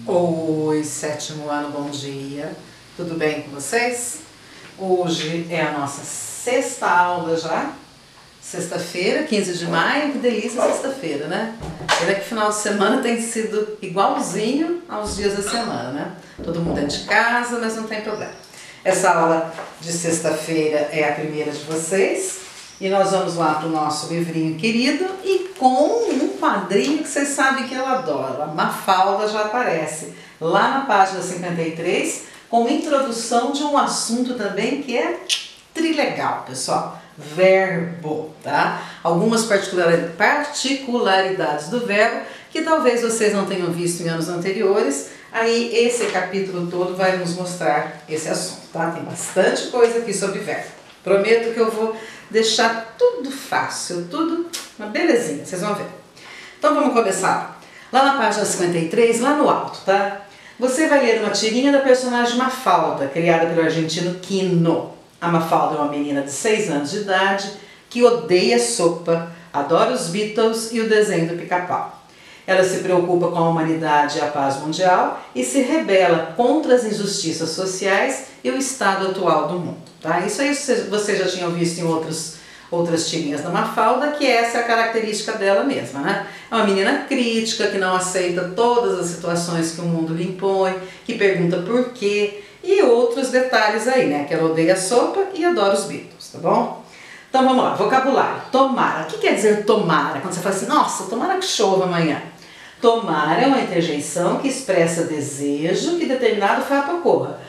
Oi, sétimo ano, bom dia. Tudo bem com vocês? Hoje é a nossa sexta aula já. Sexta-feira, 15 de maio, que delícia sexta-feira, né? Pena que final de semana tem sido igualzinho aos dias da semana, né? Todo mundo dentro de casa, mas não tem problema. Essa aula de sexta-feira é a primeira de vocês. E nós vamos lá para o nosso livrinho querido e com um quadrinho que vocês sabem que eu adoro. A Mafalda já aparece lá na página 53 com introdução de um assunto também que é trilegal, pessoal. Verbo, tá? Algumas particularidades do verbo que talvez vocês não tenham visto em anos anteriores. Aí esse capítulo todo vai nos mostrar esse assunto, tá? Tem bastante coisa aqui sobre verbo. Prometo que eu vou deixar tudo fácil, tudo uma belezinha, vocês vão ver. Então vamos começar. Lá na página 53, lá no alto, tá? Você vai ler uma tirinha da personagem Mafalda, criada pelo argentino Quino. A Mafalda é uma menina de 6 anos de idade que odeia sopa, adora os Beatles e o desenho do Pica-Pau. Ela se preocupa com a humanidade e a paz mundial e se rebela contra as injustiças sociais e o estado atual do mundo. Tá? Isso aí vocês já tinham visto em outras tirinhas da Mafalda, que essa é a característica dela mesma, né? É uma menina crítica, que não aceita todas as situações que o mundo lhe impõe, que pergunta por quê, e outros detalhes aí, né? Que ela odeia sopa e adora os Beatles, tá bom? Então vamos lá, vocabulário. Tomara. O que quer dizer tomara? Quando você fala assim, nossa, tomara que chova amanhã. Tomara é uma interjeição que expressa desejo que determinado fato ocorra.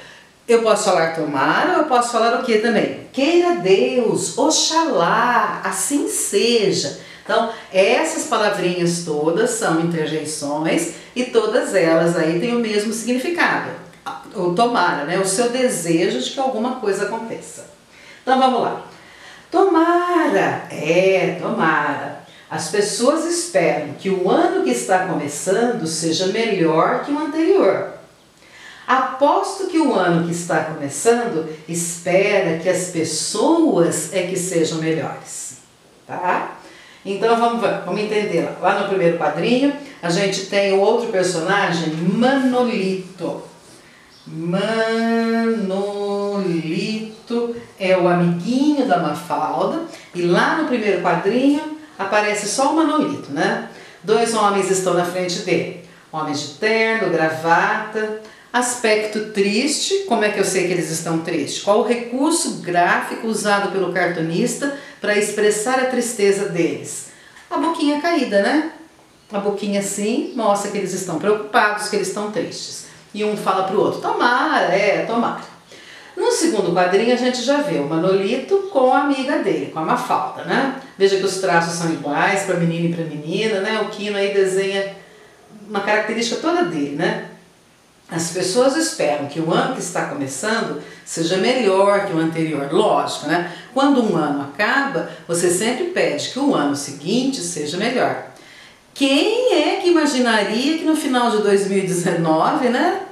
Eu posso falar tomara ou eu posso falar o que também? Queira Deus, oxalá, assim seja. Então, essas palavrinhas todas são interjeições e todas elas aí têm o mesmo significado. O tomara, né? O seu desejo de que alguma coisa aconteça. Então, vamos lá. Tomara, tomara. As pessoas esperam que o ano que está começando seja melhor que o anterior. Aposto que o ano que está começando espera que as pessoas é que sejam melhores, tá? Então vamos entender lá. Lá no primeiro quadrinho a gente tem o outro personagem, Manolito. Manolito é o amiguinho da Mafalda e lá no primeiro quadrinho aparece só o Manolito, né? 2 homens estão na frente dele. Homens de terno, gravata, aspecto triste. Como é que eu sei que eles estão tristes? Qual o recurso gráfico usado pelo cartunista para expressar a tristeza deles? A boquinha caída, né? A boquinha assim mostra que eles estão preocupados, que eles estão tristes. E um fala para o outro, tomara, tomara. No segundo quadrinho a gente já vê o Manolito com a amiga dele, com a Mafalda, né? Veja que os traços são iguais para menino e para menina, né? O Quino aí desenha uma característica toda dele, né? As pessoas esperam que o ano que está começando seja melhor que o anterior, lógico, né? Quando um ano acaba, você sempre pede que o ano seguinte seja melhor. Quem é que imaginaria que no final de 2019, né?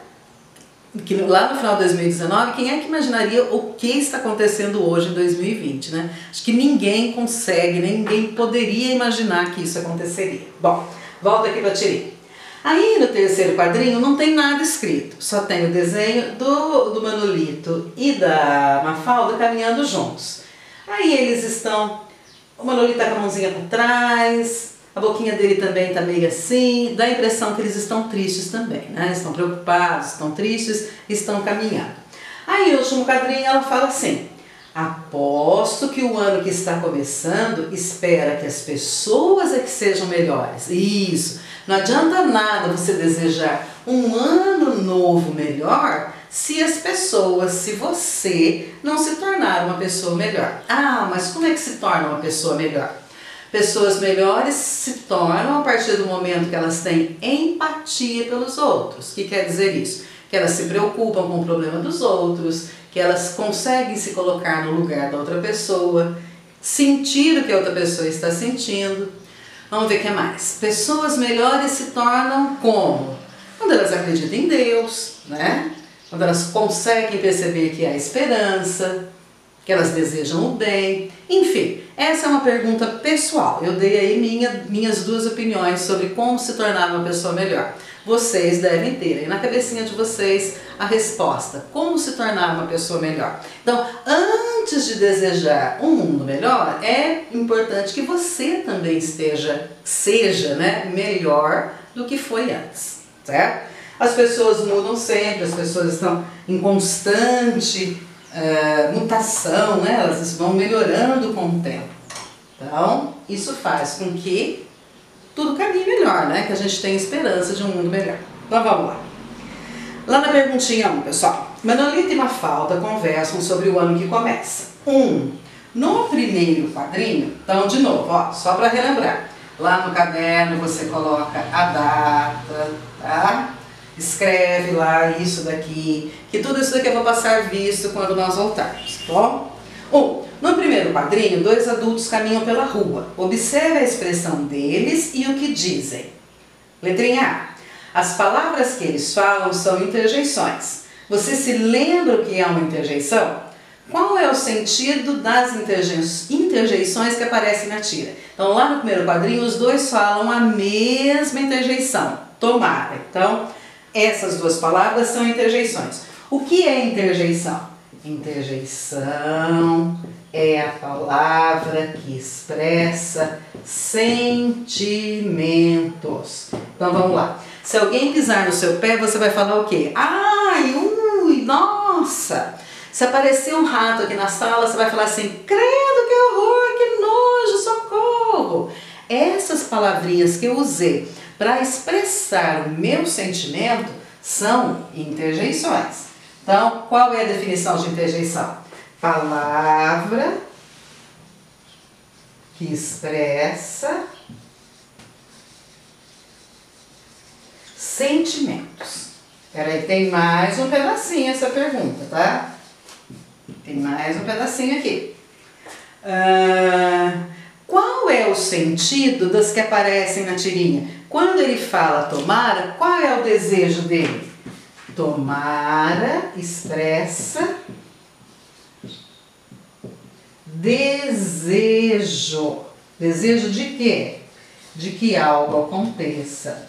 Que lá no final de 2019, quem é que imaginaria o que está acontecendo hoje em 2020, né? Acho que ninguém consegue, ninguém poderia imaginar que isso aconteceria. Bom, volta aqui para a tirinha. Aí no terceiro quadrinho não tem nada escrito, só tem o desenho do Manolito e da Mafalda caminhando juntos. Aí eles estão, o Manolito está com a mãozinha para trás, a boquinha dele também está meio assim, dá a impressão que eles estão tristes também, né? Estão preocupados, estão tristes, estão caminhando. Aí no último quadrinho ela fala assim, aposto que o ano que está começando espera que as pessoas é que sejam melhores. Isso, não adianta nada você desejar um ano novo melhor se as pessoas, se você não se tornar uma pessoa melhor. Ah, mas como é que se torna uma pessoa melhor? Pessoas melhores se tornam a partir do momento que elas têm empatia pelos outros. O que quer dizer isso? Que elas se preocupam com o problema dos outros, que elas conseguem se colocar no lugar da outra pessoa, sentir o que a outra pessoa está sentindo. Vamos ver o que mais. Pessoas melhores se tornam como? Quando elas acreditam em Deus, né? Quando elas conseguem perceber que há esperança, que elas desejam o bem, enfim, essa é uma pergunta pessoal. Eu dei aí minhas 2 opiniões sobre como se tornar uma pessoa melhor. vocês devem ter aí na cabecinha de vocês a resposta, como se tornar uma pessoa melhor. Então, antes de desejar um mundo melhor, é importante que você também seja, né, melhor do que foi antes, certo? As pessoas mudam sempre, as pessoas estão em constante mutação, né? Elas vão melhorando com o tempo. Então, isso faz com que tudo caminhe melhor, né? Que a gente tenha esperança de um mundo melhor. Então, vamos lá. Lá na perguntinha 1, pessoal. Manolita e Mafalda conversam sobre o ano que começa. No primeiro quadrinho, então, de novo, ó, só para relembrar. Lá no caderno você coloca a data, tá? Escreve lá isso daqui, que tudo isso daqui eu vou passar visto quando nós voltarmos, tá bom? No primeiro quadrinho, 2 adultos caminham pela rua. Observe a expressão deles e o que dizem. Letrinha A. As palavras que eles falam são interjeições. Você se lembra o que é uma interjeição? Qual é o sentido das interjeições que aparecem na tira? Então, lá no primeiro quadrinho, os dois falam a mesma interjeição, tomara. Então, essas duas palavras são interjeições. O que é interjeição? Interjeição é a palavra que expressa sentimentos. Então, vamos lá. Se alguém pisar no seu pé, você vai falar o quê? Ai, ui, nossa! Se aparecer um rato aqui na sala, você vai falar assim, credo, que horror, que nojo, socorro! Essas palavrinhas que eu usei para expressar o meu sentimento são interjeições. Então, qual é a definição de interjeição? Palavra que expressa sentimentos. Peraí, tem mais um pedacinho essa pergunta, tá? Tem mais um pedacinho aqui. Qual é o sentido das que aparecem na tirinha? Quando ele fala tomara, qual é o desejo dele? Tomara expressa desejo. Desejo de quê? De que algo aconteça.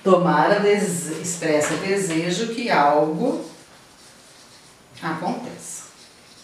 Tomara expressa desejo que algo aconteça.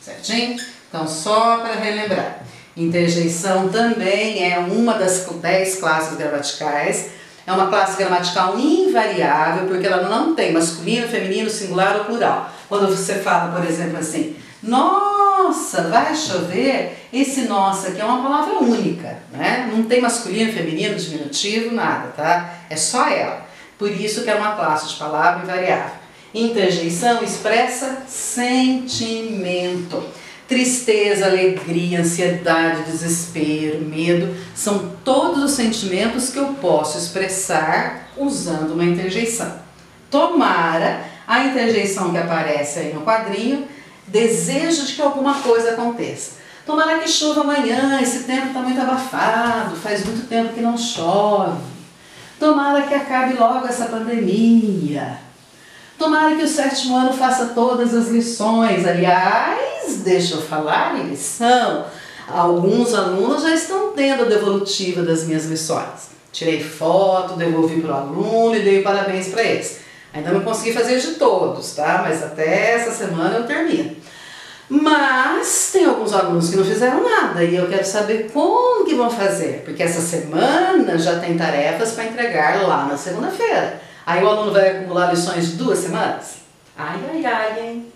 Certinho? Então, só para relembrar. Interjeição também é uma das 10 classes gramaticais. É uma classe gramatical invariável, porque ela não tem masculino, feminino, singular ou plural. Quando você fala, por exemplo, assim, nossa, vai chover, esse nossa aqui é uma palavra única, né? Não tem masculino, feminino, diminutivo, nada, tá? É só ela. Por isso que é uma classe de palavra invariável. Interjeição expressa sentimento. Tristeza, alegria, ansiedade, desespero, medo, são todos os sentimentos que eu posso expressar usando uma interjeição. Tomara, a interjeição que aparece aí no quadrinho, desejo de que alguma coisa aconteça. Tomara que chova amanhã, esse tempo está muito abafado, faz muito tempo que não chove. Tomara que acabe logo essa pandemia. Tomara que o 7º ano faça todas as lições. Aliás, deixa eu falar em lição. Alguns alunos já estão tendo a devolutiva das minhas lições. Tirei foto, devolvi para o aluno e dei parabéns para eles. Ainda não consegui fazer de todos, tá? Mas até essa semana eu termino. Mas tem alguns alunos que não fizeram nada e eu quero saber como que vão fazer. Porque essa semana já tem tarefas para entregar lá na segunda-feira. Aí o aluno vai acumular lições de 2 semanas? Ai, ai, ai, hein?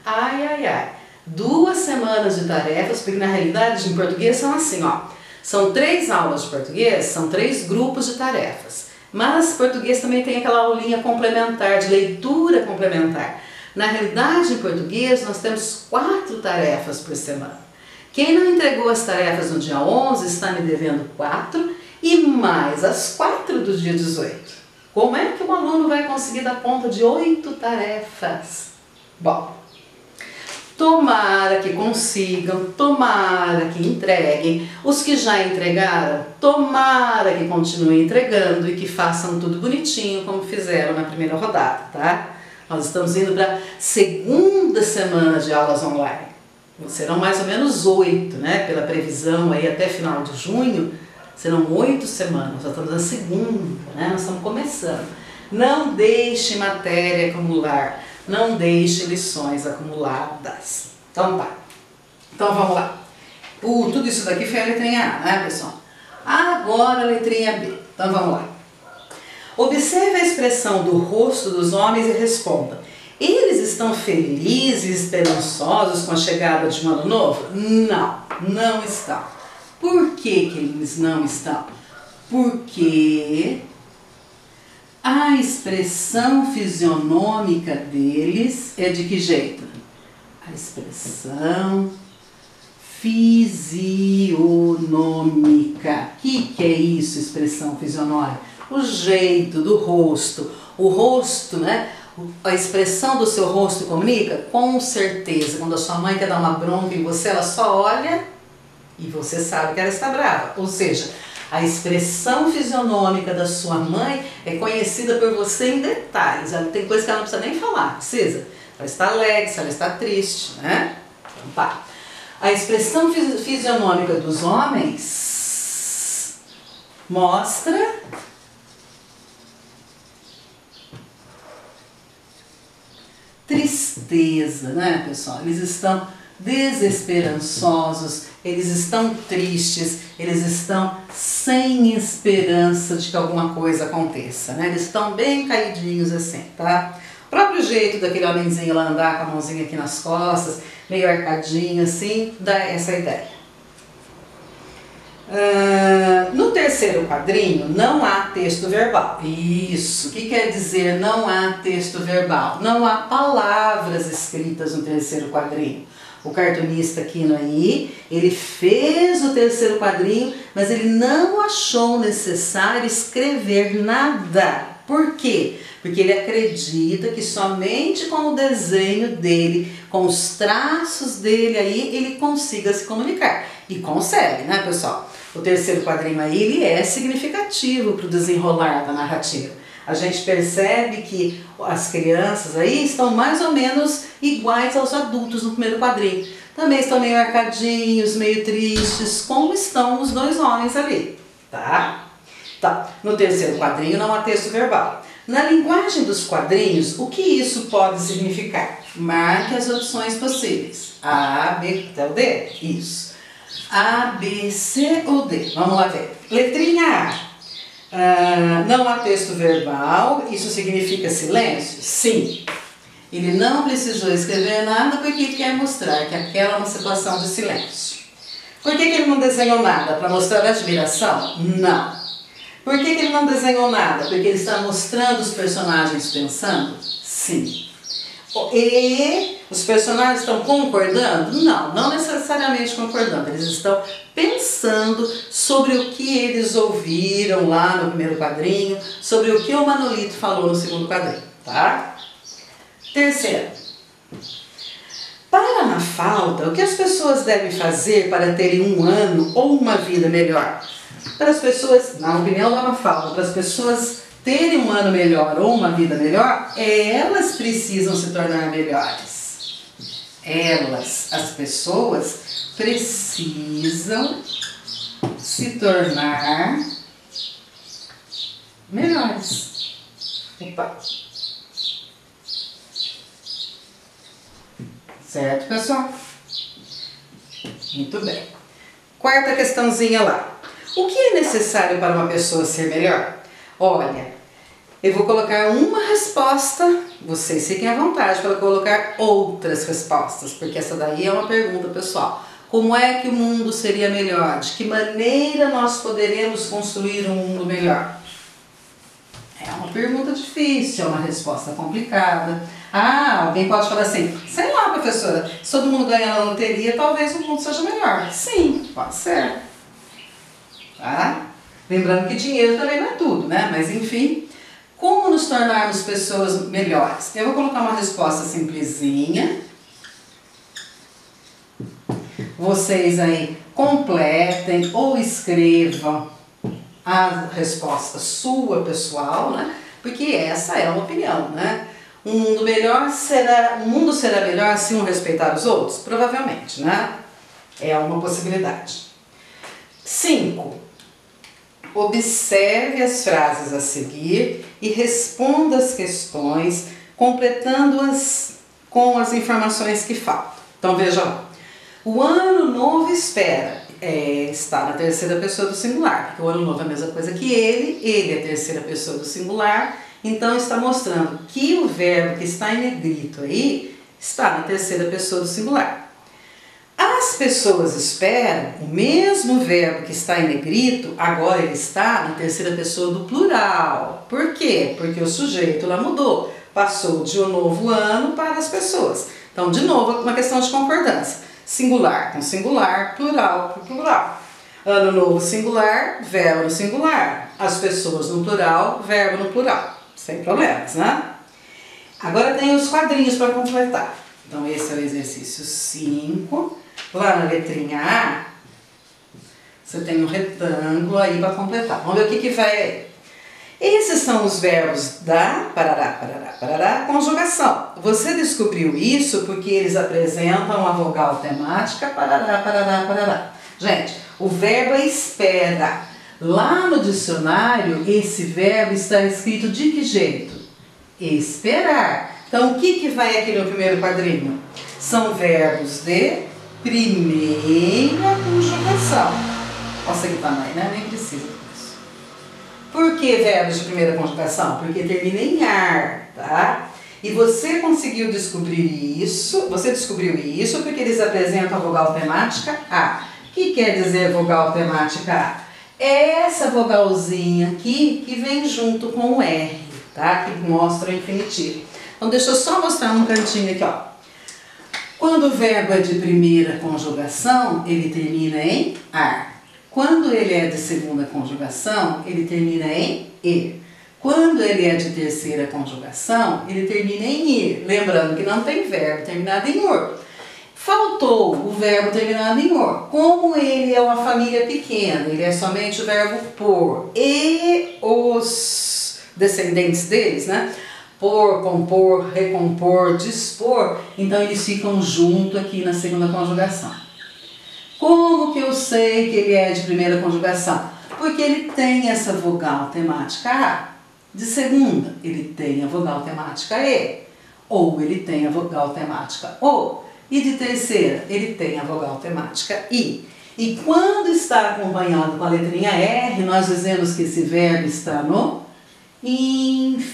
Ai, ai, ai. 2 semanas de tarefas, porque na realidade em português são assim, ó. São 3 aulas de português, são 3 grupos de tarefas. Mas português também tem aquela aulinha complementar, de leitura complementar. Na realidade, em português, nós temos 4 tarefas por semana. Quem não entregou as tarefas no dia 11 está me devendo 4 e mais as 4 do dia 18. Como é que um aluno vai conseguir dar conta de 8 tarefas? Bom, tomara que consigam, tomara que entreguem. Os que já entregaram, tomara que continuem entregando e que façam tudo bonitinho como fizeram na primeira rodada, tá? Nós estamos indo para a 2ª semana de aulas online. Serão mais ou menos 8, né? Pela previsão aí até final de junho, Serão 8 semanas, já estamos na segunda, né? Nós estamos começando. Não deixe matéria acumular, não deixe lições acumuladas. Então tá. Então vamos lá. Tudo isso daqui foi a letrinha A, né, pessoal? Agora a letrinha B. Então vamos lá. Observe a expressão do rosto dos homens e responda. Eles estão felizes e esperançosos com a chegada de um ano novo? Não, não estão. Por que que eles não estão? Porque a expressão fisionômica deles é de que jeito? A expressão fisionômica. O que é isso, expressão fisionômica? O jeito do rosto. O rosto, né? A expressão do seu rosto comunica? Com certeza. Quando a sua mãe quer dar uma bronca em você, ela só olha e você sabe que ela está brava. Ou seja, a expressão fisionômica da sua mãe é conhecida por você em detalhes. Ela tem coisa que ela não precisa nem falar, precisa. Ela está alegre, ela está triste, né? Então tá. A expressão fisionômica dos homens mostra tristeza, né, pessoal? Eles estão desesperançosos, eles estão tristes, eles estão sem esperança de que alguma coisa aconteça, né? Eles estão bem caidinhos assim, tá? O próprio jeito daquele homenzinho lá andar com a mãozinha aqui nas costas, meio arcadinho assim, dá essa ideia. No terceiro quadrinho não há texto verbal. Isso, o que quer dizer não há texto verbal? Não há palavras escritas no terceiro quadrinho. O cartunista Quino aí, ele fez o terceiro quadrinho, mas ele não achou necessário escrever nada. Por quê? Porque ele acredita que somente com o desenho dele, com os traços dele aí, ele consiga se comunicar. E consegue, né, pessoal? O terceiro quadrinho aí, ele é significativo para o desenrolar da narrativa. A gente percebe que as crianças aí estão mais ou menos iguais aos adultos no primeiro quadrinho. Também estão meio arcadinhos, meio tristes, como estão os dois homens ali, tá? Tá. No terceiro quadrinho não há texto verbal. Na linguagem dos quadrinhos, o que isso pode significar? Marque as opções possíveis. A, B, até o D? Isso. A, B, C ou D? Vamos lá ver. Letrinha A. Não há texto verbal, isso significa silêncio? Sim. Ele não precisou escrever nada porque ele quer mostrar que aquela é uma situação de silêncio. Por que ele não desenhou nada? Para mostrar admiração? Não. Por que ele não desenhou nada? Porque ele está mostrando os personagens pensando? Sim. E os personagens estão concordando? Não, não necessariamente concordando. Eles estão pensando sobre o que eles ouviram lá no primeiro quadrinho, sobre o que o Manolito falou no segundo quadrinho, tá? Terceiro. Para a Mafalda, o que as pessoas devem fazer para terem um ano ou uma vida melhor? Para as pessoas, na opinião da Mafalda, para as pessoas terem um ano melhor ou uma vida melhor, elas precisam se tornar melhores. As pessoas precisam se tornar melhores. Opa. Certo, pessoal? Muito bem. Quarta questãozinha lá. O que é necessário para uma pessoa ser melhor? Olha, eu vou colocar uma resposta, vocês fiquem à vontade para colocar outras respostas, porque essa daí é uma pergunta, pessoal. Como é que o mundo seria melhor? De que maneira nós poderemos construir um mundo melhor? É uma pergunta difícil, é uma resposta complicada. Alguém pode falar assim, sei lá, professora, se todo mundo ganhar na loteria, talvez o mundo seja melhor. Sim, pode ser. Tá? Lembrando que dinheiro também não é tudo, né? Mas enfim, como nos tornarmos pessoas melhores? Eu vou colocar uma resposta simplesinha. Vocês aí completem ou escrevam a resposta sua, pessoal, né? Porque essa é uma opinião, né? Um mundo será melhor se um respeitar os outros? Provavelmente, né? É uma possibilidade. 5. Observe as frases a seguir e responda as questões, completando-as com as informações que faltam. Então veja lá. O ano novo espera. Está na terceira pessoa do singular, porque o ano novo é a mesma coisa que ele é a terceira pessoa do singular, então está mostrando que o verbo que está em negrito aí está na terceira pessoa do singular. As pessoas esperam, o mesmo verbo que está em negrito, agora ele está na terceira pessoa do plural. Por quê? Porque o sujeito lá mudou, passou de um novo ano para as pessoas. Então, de novo, uma questão de concordância. Singular com singular, plural com plural. Ano novo singular, verbo no singular. As pessoas no plural, verbo no plural. Sem problemas, né? Agora tem os quadrinhos para completar. Então, esse é o exercício 5. Lá na letrinha A, você tem um retângulo aí para completar. Vamos ver o que vai aí. Esses são os verbos da, parará, parará, parará, conjugação. Você descobriu isso porque eles apresentam a vogal temática, parará, parará, parará. Gente, o verbo é espera. Lá no dicionário, esse verbo está escrito de que jeito? Esperar. Então, o que vai aqui no primeiro quadrinho? São verbos de primeira conjugação. Olha que tamanho, né? Nem precisa disso. Por que verbos de primeira conjugação? Porque termina em ar, tá? E você conseguiu descobrir isso, você descobriu isso porque eles apresentam a vogal temática A. O que quer dizer vogal temática A? É essa vogalzinha aqui que vem junto com o R, tá? Que mostra o infinitivo. Então, deixa eu só mostrar um cantinho aqui, ó. Quando o verbo é de primeira conjugação, ele termina em ar. Quando ele é de segunda conjugação, ele termina em e. Quando ele é de terceira conjugação, ele termina em ir. Lembrando que não tem verbo terminado em or. Faltou o verbo terminado em or. Como ele é uma família pequena, ele é somente o verbo por e os descendentes deles, né? Por, compor, recompor, dispor, então eles ficam junto aqui na segunda conjugação. Como que eu sei que ele é de primeira conjugação? Porque ele tem essa vogal temática A. De segunda, ele tem a vogal temática E. Ou ele tem a vogal temática O. E de terceira, ele tem a vogal temática I. E quando está acompanhado com a letrinha R, nós dizemos que esse verbo está no infinitivo.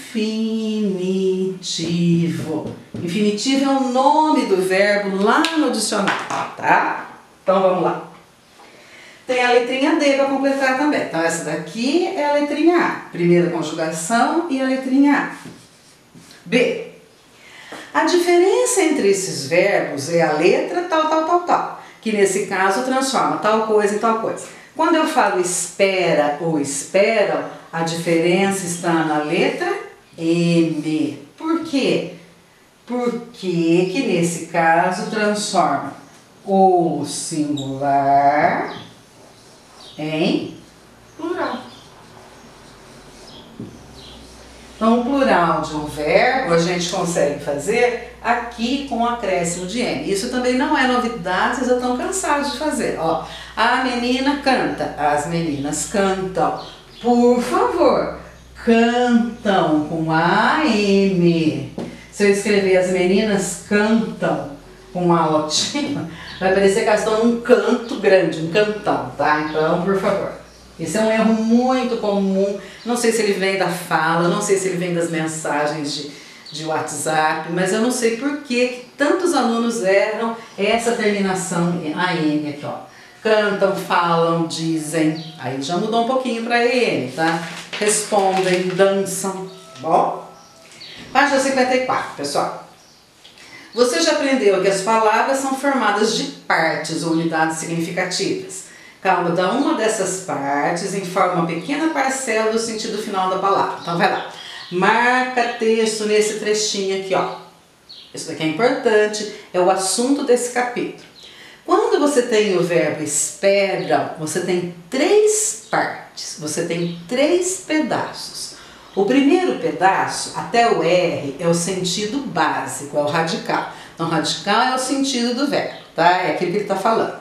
Infinitivo é o nome do verbo lá no dicionário, tá? Então vamos lá. Tem a letrinha D para completar também. Então essa daqui é a letrinha A. Primeira conjugação e a letrinha A. B. A diferença entre esses verbos é a letra tal, tal, tal, tal. Que nesse caso transforma tal coisa em tal coisa. Quando eu falo espera ou esperam, a diferença está na letra M. Por quê? Porque que nesse caso transforma o singular em plural. Então, o plural de um verbo a gente consegue fazer aqui com o acréscimo de M. Isso também não é novidade, vocês já estão cansados de fazer. Ó, a menina canta, as meninas cantam. Por favor, cantam com AM. Se eu escrever as meninas cantam com A latina, vai parecer que elas estão num canto grande, um cantão, tá? Então, por favor. Esse é um erro muito comum, não sei se ele vem da fala, não sei se ele vem das mensagens de WhatsApp, mas eu não sei por que tantos alunos erram essa terminação AM aqui, ó. Cantam, falam, dizem, aí já mudou um pouquinho para EM, tá? Respondem, dançam, bom? Página 54, pessoal. Você já aprendeu que as palavras são formadas de partes ou unidades significativas. Cada uma dessas partes informa uma pequena parcela do sentido final da palavra. Então vai lá. Marca texto nesse trechinho aqui, ó. Isso daqui é importante, é o assunto desse capítulo. Quando você tem o verbo espera, você tem 3 partes, você tem 3 pedaços. O primeiro pedaço, até o R, é o sentido básico, é o radical. Então, radical é o sentido do verbo, tá? É aquilo que ele está falando.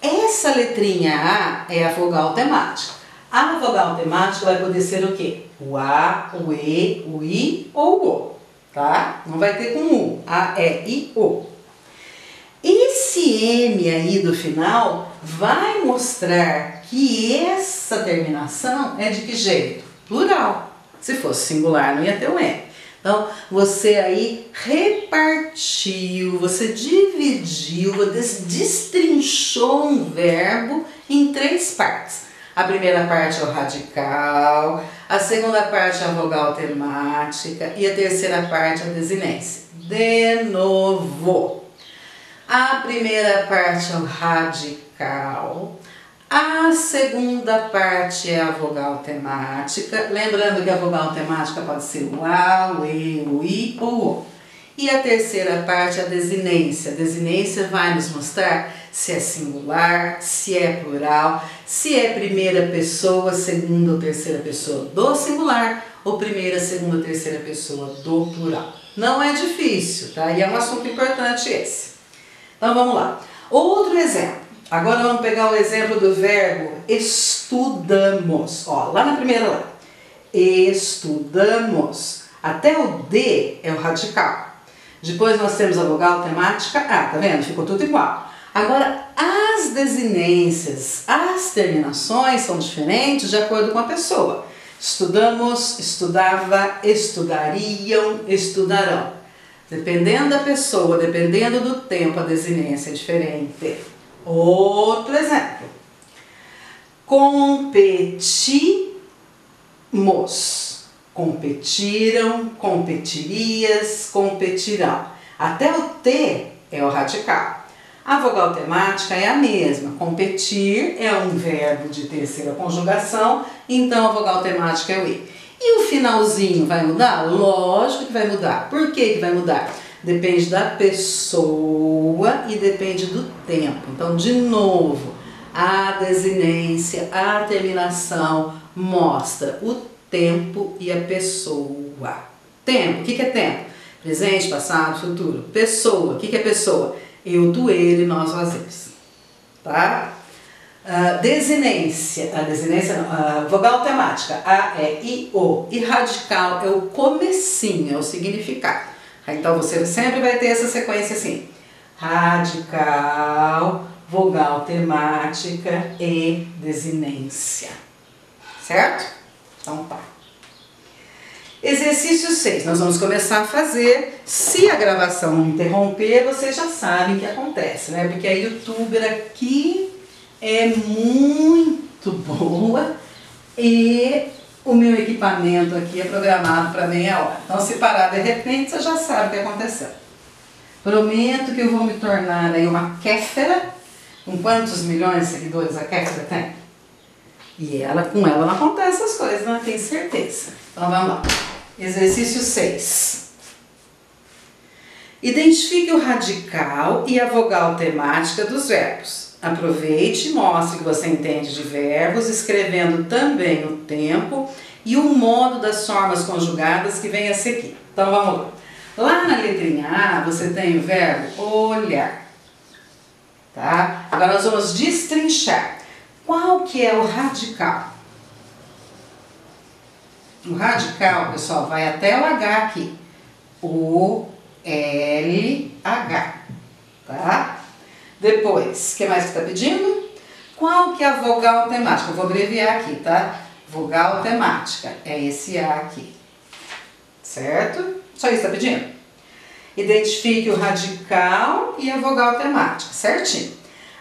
Essa letrinha A é a vogal temática. A vogal temática vai poder ser o quê? O A, o E, o I ou o O, tá? Não vai ter com U. A, E, I, O. Esse M aí do final vai mostrar que essa terminação é de que jeito? Plural. Se fosse singular, não ia ter o M. Então, você aí repartiu, você dividiu, você destrinchou um verbo em 3 partes. A primeira parte é o radical, a segunda parte é a vogal temática e a terceira parte é a desinência. De novo, a primeira parte é o radical, a segunda parte é a vogal temática, lembrando que a vogal temática pode ser o A, o E, o I ou o O. E a terceira parte é a desinência. A desinência vai nos mostrar se é singular, se é plural, se é primeira pessoa, segunda ou terceira pessoa do singular ou primeira, segunda ou terceira pessoa do plural. Não é difícil, tá? E é um assunto importante esse. Então vamos lá. Outro exemplo. Agora vamos pegar o exemplo do verbo estudamos. Ó, lá na primeira lá. Estudamos. Até o D é o radical. Depois nós temos a vogal temática A, tá vendo? Ficou tudo igual. Agora, as desinências, as terminações são diferentes de acordo com a pessoa. Estudamos, estudava, estudariam, estudarão. Dependendo da pessoa, dependendo do tempo, a desinência é diferente. Outro exemplo. Competimos. Competiram, competirias, competirão. Até o T é o radical. A vogal temática é a mesma. Competir é um verbo de terceira conjugação, então a vogal temática é o I. E o finalzinho vai mudar? Lógico que vai mudar. Por que vai mudar? Depende da pessoa e depende do tempo. Então, de novo, a desinência, a terminação mostra o tempo e a pessoa. Tempo, o que é tempo? Presente, passado, futuro. Pessoa, o que é pessoa? Eu, tu, ele, nós, eles. Tá? Desinência, vogal temática, A, E, I, O. E radical é o comecinho, é o significado. Então você sempre vai ter essa sequência assim. Radical, vogal temática e desinência. Certo? Então tá. Exercício 6, nós vamos começar a fazer. Se a gravação não interromper, vocês já sabem o que acontece, né? Porque a youtuber aqui é muito boa e o meu equipamento aqui é programado para meia hora. Então, se parar de repente, você já sabe o que aconteceu. Prometo que eu vou me tornar aí uma kéfera. Com quantos milhões de seguidores a kéfera tem? E com ela não acontecem essas coisas, né? Tenho certeza. Então vamos lá. Exercício 6. Identifique o radical e a vogal temática dos verbos. Aproveite e mostre que você entende de verbos, escrevendo também o tempo e o modo das formas conjugadas que vem a seguir. Então vamos lá. Lá na letrinha A você tem o verbo olhar. Tá? Agora nós vamos destrinchar. Qual que é o radical? O radical, pessoal, vai até o H aqui. O, L, H. Tá? Depois, o que mais que está pedindo? Qual que é a vogal temática? Eu vou abreviar aqui, tá? Vogal temática. É esse A aqui. Certo? Só isso está pedindo? Identifique o radical e a vogal temática. Certinho.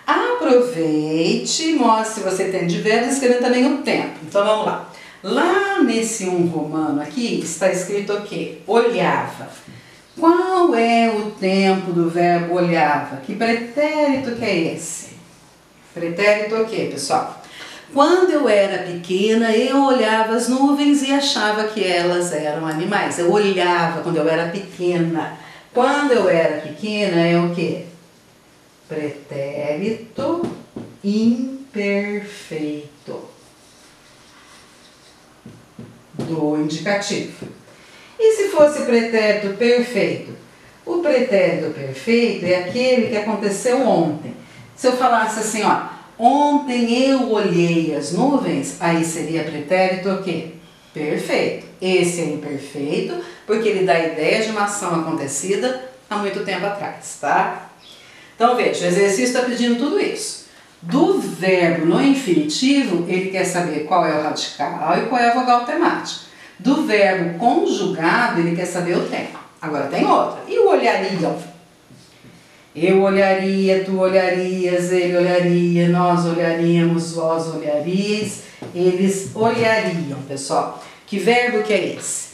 Aproveite e mostre se você tem de verbos, escrevendo também o tempo. Então vamos lá. Lá nesse romano aqui está escrito o quê? Olhava. Qual é o tempo do verbo olhava? Que pretérito que é esse? Pretérito o quê, pessoal? Quando eu era pequena, eu olhava as nuvens e achava que elas eram animais. Eu olhava quando eu era pequena. Quando eu era pequena é o quê? Pretérito imperfeito do indicativo. E se fosse pretérito perfeito? O pretérito perfeito é aquele que aconteceu ontem. Se eu falasse assim, ó, Ontem eu olhei as nuvens, aí seria pretérito o quê? Perfeito. Esse é imperfeito, porque ele dá a ideia de uma ação acontecida há muito tempo atrás, tá? Então veja, o exercício está pedindo tudo isso. Do verbo no infinitivo, ele quer saber qual é o radical e qual é a vogal temática. Do verbo conjugado, ele quer saber o tempo. Agora tem outra. E o olhariam? Eu olharia, tu olharias, ele olharia, nós olharíamos, vós olharíeis, eles olhariam, pessoal. Que verbo que é esse?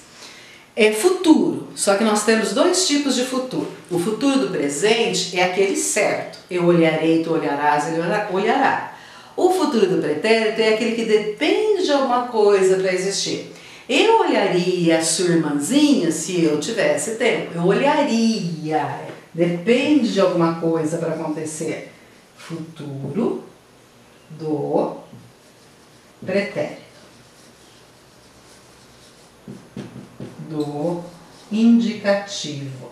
É futuro, só que nós temos dois tipos de futuro. O futuro do presente é aquele certo. Eu olharei, tu olharás, ele olhará. O futuro do pretérito é aquele que depende de alguma coisa para existir. Eu olharia a sua irmãzinha se eu tivesse tempo. Eu olharia. Depende de alguma coisa para acontecer. Futuro do pretérito. Do indicativo.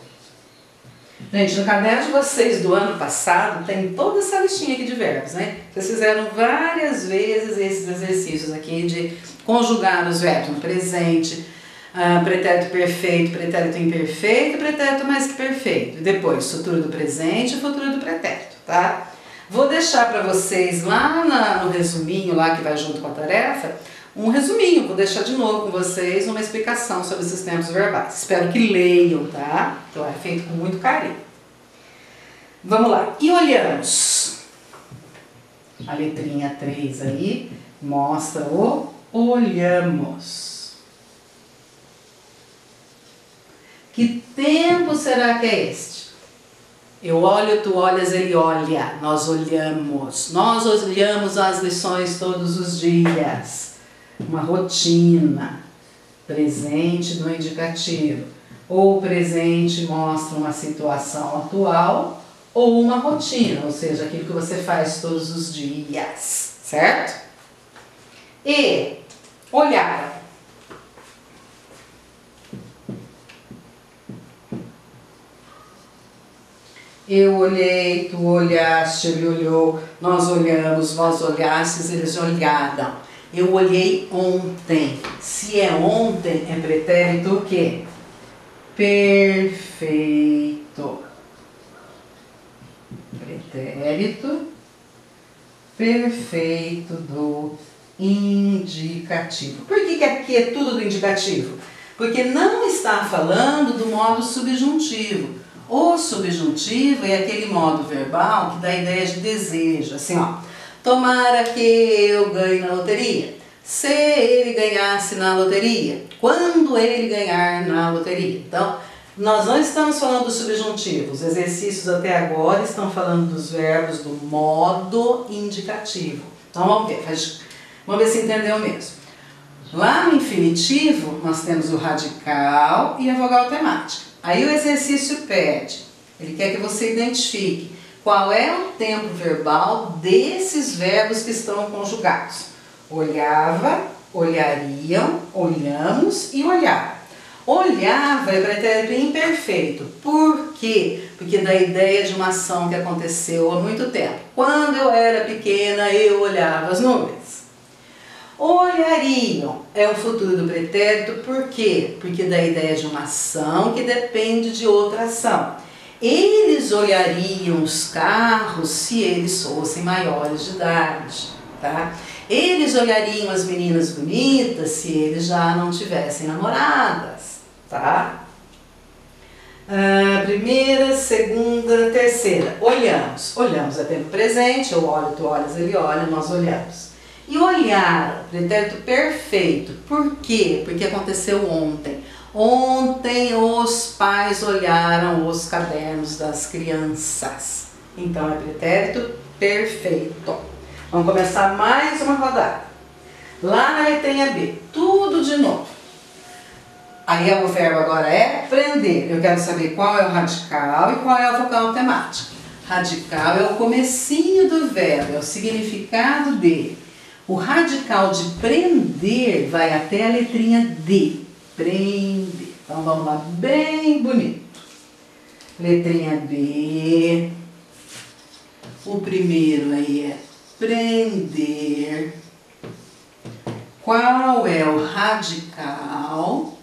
Gente, no caderno de vocês do ano passado tem toda essa listinha aqui de verbos, né? Vocês fizeram várias vezes esses exercícios aqui de conjugar os verbos no presente, pretérito perfeito, pretérito imperfeito, pretérito mais que perfeito. E depois, futuro do presente e futuro do pretérito, tá? Vou deixar para vocês lá no resuminho, lá que vai junto com a tarefa, um resuminho. Vou deixar de novo com vocês uma explicação sobre esses tempos verbais. Espero que leiam, tá? Então é feito com muito carinho. Vamos lá. E olhamos. A letrinha 3 aí mostra o olhamos. Que tempo será que é este? Eu olho, tu olhas, ele olha. Nós olhamos. Nós olhamos as lições todos os dias. Uma rotina. Presente do indicativo. Ou o presente mostra uma situação atual ou uma rotina, ou seja, aquilo que você faz todos os dias, certo? E olhar. Eu olhei, tu olhaste, ele olhou, nós olhamos, vós olhastes, eles olharam. Eu olhei ontem. Se é ontem, é pretérito o quê? Perfeito. Pretérito perfeito do indicativo. Por que aqui é tudo do indicativo? Porque não está falando do modo subjuntivo. O subjuntivo é aquele modo verbal que dá a ideia de desejo. Assim, ó. Tomara que eu ganhe na loteria. Se ele ganhasse na loteria. Quando ele ganhar na loteria. Então, nós não estamos falando do subjuntivo. Os exercícios até agora estão falando dos verbos do modo indicativo. Então, vamos ver se entendeu mesmo. Lá no infinitivo, nós temos o radical e a vogal temática. Aí o exercício pede, ele quer que você identifique qual é o tempo verbal desses verbos que estão conjugados. Olhava, olhariam, olhamos e olhar. Olhava é pretérito imperfeito. Por quê? Porque dá a ideia de uma ação que aconteceu há muito tempo. Quando eu era pequena, eu olhava as nuvens. Olhariam é o futuro do pretérito. Por quê? Porque dá a ideia de uma ação que depende de outra ação. Eles olhariam os carros se eles fossem maiores de idade, tá? Eles olhariam as meninas bonitas se eles já não tivessem namoradas, tá? Primeira, segunda, terceira. Olhamos. Olhamos é tempo presente. Eu olho, tu olhas, ele olha, nós olhamos. E olhar, pretérito perfeito. Por quê? Porque aconteceu ontem. Ontem os pais olharam os cadernos das crianças. Então é pretérito perfeito. Vamos começar mais uma rodada. Lá na letrinha B, tudo de novo. Aí o verbo agora é prender. Eu quero saber qual é o radical e qual é a vogal temática. Radical é o comecinho do verbo, é o significado dele. O radical de prender vai até a letrinha D. Prender. Então vamos lá, bem bonito. Letrinha B. O primeiro aí é prender. Qual é o radical